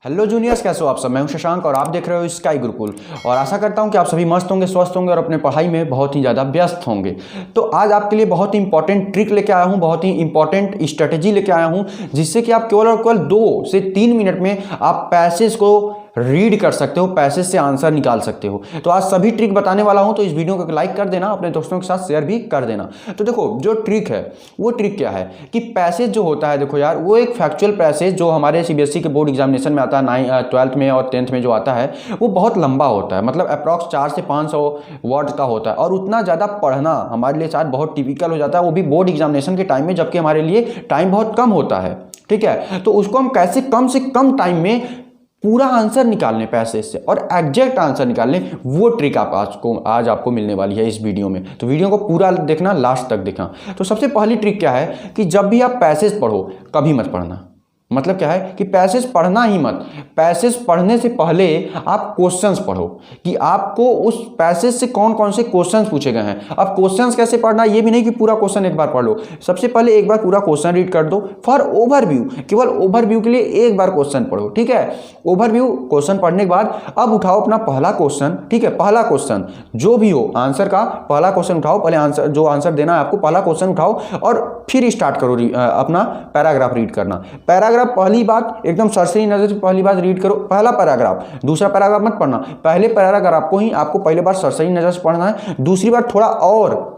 Hello juniors, कैसे हो आप सब। मैं हूं शशांक और आप देख रहे हो स्काई गुरुकुल। और आशा करता हूं कि आप सभी मस्त होंगे, स्वस्थ होंगे और अपने पढ़ाई में बहुत ही ज़्यादा व्यस्त होंगे। तो आज आपके लिए बहुत ही इंपॉर्टेंट ट्रिक लेके आया हूं, बहुत ही इंपॉर्टेंट स्ट्रेटेजी लेके आया हूं, जिससे कि आप केवल और केवल 2 से 3 मिनट में आप पैसेज को रीड कर सकते हो, पैसेज से आंसर निकाल सकते हो। तो आज सभी ट्रिक बताने वाला हूं, तो इस वीडियो को लाइक कर देना, अपने दोस्तों के साथ शेयर भी कर देना। तो देखो, जो ट्रिक है वो ट्रिक क्या है कि पैसेज जो होता है, देखो यार, वो एक फैक्चुअल पैसेज जो हमारे सीबीएसई के बोर्ड एग्जामिनेशन में आता है, 12th में और 10th में जो आता है, वो बहुत लंबा होता है। मतलब अप्रॉक्स 4 से 500 वर्ड का होता है और उतना ज़्यादा पढ़ना हमारे लिए शायद बहुत टिपिकल हो जाता है, वो भी बोर्ड एग्जामिनेशन के टाइम में, जबकि हमारे लिए टाइम बहुत कम होता है। ठीक है, तो उसको हम कैसे कम से कम टाइम में पूरा आंसर निकालने पैसेज से और एग्जैक्ट आंसर निकालने, वो ट्रिक आज आपको मिलने वाली है इस वीडियो में। तो वीडियो को पूरा देखना, लास्ट तक देखना। तो सबसे पहली ट्रिक क्या है कि जब भी आप पैसेज पढ़ो, कभी मत पढ़ना। मतलब क्या है कि पैसेज पढ़ना ही मत। पैसेज पढ़ने से पहले आप क्वेश्चंस पढ़ो कि आपको उस पैसेज से कौन कौन से क्वेश्चंस पूछे गए हैं। अब क्वेश्चंस कैसे पढ़ना, ये भी नहीं कि पूरा क्वेश्चन एक बार पढ़ लो। सबसे पहले एक बार पूरा क्वेश्चन रीड कर दो फॉर ओवरव्यू। केवल ओवरव्यू के लिए एक बार क्वेश्चन पढ़ो। ठीक है, ओवरव्यू क्वेश्चन पढ़ने के बाद अब उठाओ अपना पहला क्वेश्चन। ठीक है, पहला क्वेश्चन जो भी हो, आंसर का पहला क्वेश्चन उठाओ। पहले आंसर, जो आंसर देना है आपको, पहला क्वेश्चन उठाओ और फिर स्टार्ट करो अपना पैराग्राफ रीड करना। पैराग्राफ पहली बात एकदम सरसरी नजर से पहली बात रीड करो, पहला पैराग्राफ। दूसरा पैराग्राफ मत पढ़ना, पहले पैराग्राफ को ही आपको पहले बार सरसरी नजर से पढ़ना है, दूसरी बार थोड़ा और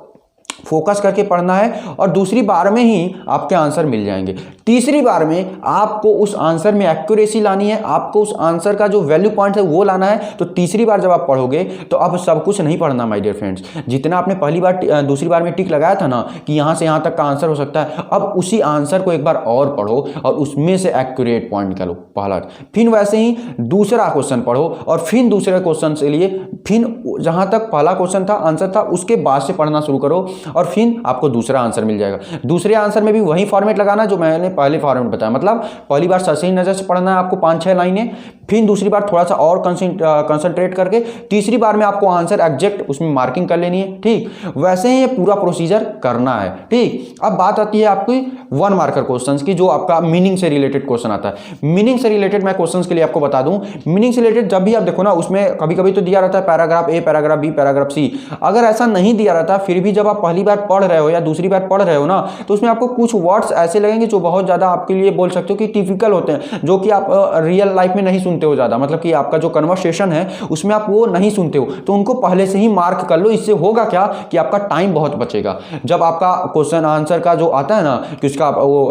फोकस करके पढ़ना है और दूसरी बार में ही आपके आंसर मिल जाएंगे। तीसरी बार में आपको उस आंसर में एक्यूरेसी लानी है, आपको उस आंसर का जो वैल्यू पॉइंट है वो लाना है। तो तीसरी बार जब आप पढ़ोगे तो अब सब कुछ नहीं पढ़ना माय डियर फ्रेंड्स। जितना आपने पहली बार दूसरी बार में टिक लगाया था ना कि यहाँ से यहाँ तक का आंसर हो सकता है, अब उसी आंसर को एक बार और पढ़ो और उसमें से एक्यूरेट पॉइंट निकालो पहला। फिर वैसे ही दूसरा क्वेश्चन पढ़ो और फिर दूसरे क्वेश्चन के लिए फिर जहाँ तक पहला क्वेश्चन था, आंसर था, उसके बाद से पढ़ना शुरू करो और फिर आपको दूसरा आंसर मिल जाएगा। दूसरे आंसर में भी वही फॉर्मेट लगाना जो मैंने पहले फॉर्मेट बताया। मतलब पहली बार सरसरी नजर से पढ़ना है आपको 5-6 लाइनें, फिर दूसरी बार थोड़ा सा और कंसंट्रेट करके, तीसरी बार में आपको आंसर एग्जैक्ट उसमें मार्किंग कर लेनी है। ठीक, वैसे ही ये पूरा प्रोसीजर करना है। ठीक, अब बात आती है आपकी 1 मार्कर क्वेश्चन की, जो आपका मीनिंग से रिलेटेड क्वेश्चन आता है। मीनिंग से रिलेटेड मैं क्वेश्चन के लिए आपको बता दूं, मीनिंग से रिलेटेड जब भी आप देखो ना, उसमें कभी कभी तो दिया रहता है पैराग्राफ ए, पैराग्राफ बी, पैराग्राफ सी। अगर ऐसा नहीं दिया रहता, फिर भी जब आप पहली बार पढ़ रहे हो या दूसरी बार पढ़ रहे हो ना, तो उसमें आपको कुछ वर्ड्स ऐसे लगेंगे जो बहुत ज्यादा आपके लिए बोल सकते हो कि टिपिकल होते हैं, जो कि आप रियल लाइफ में नहीं सुनते हो ज्यादा। मतलब कि आपका जो कन्वर्सेशन है उसमें आप वो नहीं सुनते हो, तो उनको पहले से ही मार्क कर लो। इससे होगा क्या कि आपका टाइम बहुत बचेगा। जब आपका क्वेश्चन आंसर का जो आता है ना कि उसका वो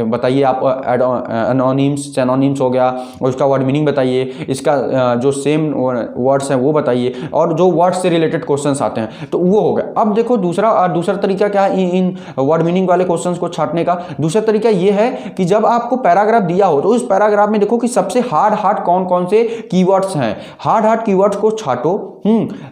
बताइए, आप एनोनिम्स, सिनोनिम्स हो गया, और उसका वर्ड मीनिंग बताइए, इसका जो सेम वर्ड्स हैं वो बताइए, और जो वर्ड्स से रिलेटेड क्वेश्चंस आते हैं, तो वो हो गया। अब देखो दूसरा तरीका क्या है इन वर्ड मीनिंग वाले क्वेश्चंस को छांटने का। दूसरा तरीका ये है कि जब आपको पैराग्राफ दिया हो तो उस पैराग्राफ में देखो कि सबसे हार्ड कौन कौन से कीवर्ड्स हैं। हार्ड कीवर्ड्स को छांटो।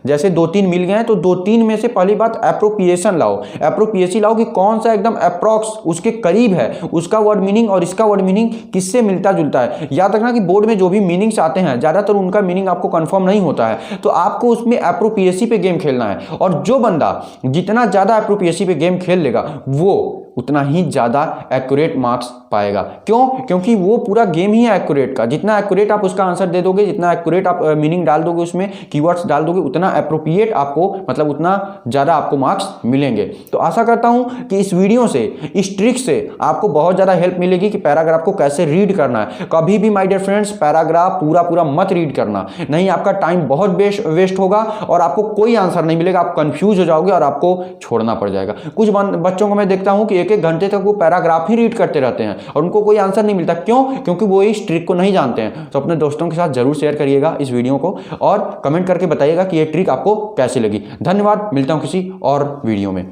जैसे 2-3 मिल गए हैं तो 2-3 में से पहली बात एप्रोप्रिएशन लाओ, एप्रोप्रिएसी लाओ कि कौन सा एकदम अप्रॉक्स उसके करीब है, उसका वर्ड मीनिंग और इसका वर्ड मीनिंग किससे मिलता जुलता है। याद रखना कि बोर्ड में जो भी मीनिंग्स आते हैं, ज्यादातर उनका मीनिंग आपको कंफर्म नहीं होता है, तो आपको उसमें एप्रोप्रिएसी पे गेम खेलना है। और जो बंदा जितना ज्यादा एप्रोप्रिएसी पे गेम खेल लेगा, वो उतना ही ज्यादा एक्यूरेट मार्क्स पाएगा। क्यों? क्योंकि वो पूरा गेम ही है एक्यूरेट का। जितना एक्यूरेट आप उसका आंसर दे दोगे, जितना एक्यूरेट आप मीनिंग डाल दोगे, उसमें कीवर्ड्स डाल दोगे, उतना एप्रोप्रिएट आपको, मतलब उतना ज्यादा आपको मार्क्स मिलेंगे। तो आशा करता हूं कि इस वीडियो से, इस ट्रिक से आपको बहुत ज्यादा हेल्प मिलेगी कि पैराग्राफ को कैसे रीड करना है। कभी भी माय डियर फ्रेंड्स पैराग्राफ पूरा मत रीड करना, नहीं आपका टाइम बहुत वेस्ट होगा और आपको कोई आंसर नहीं मिलेगा। आप कंफ्यूज हो जाओगे और आपको छोड़ना पड़ जाएगा। कुछ बच्चों को मैं देखता हूं कि 1-1 घंटे तक वो पैराग्राफ ही रीड करते रहते हैं और उनको कोई आंसर नहीं मिलता। क्यों? क्योंकि वो इस ट्रिक को नहीं जानते हैं। तो अपने दोस्तों के साथ जरूर शेयर करिएगा इस वीडियो को और कमेंट करके बताइएगा कि ये ट्रिक आपको कैसी लगी। धन्यवाद, मिलता हूं किसी और वीडियो में।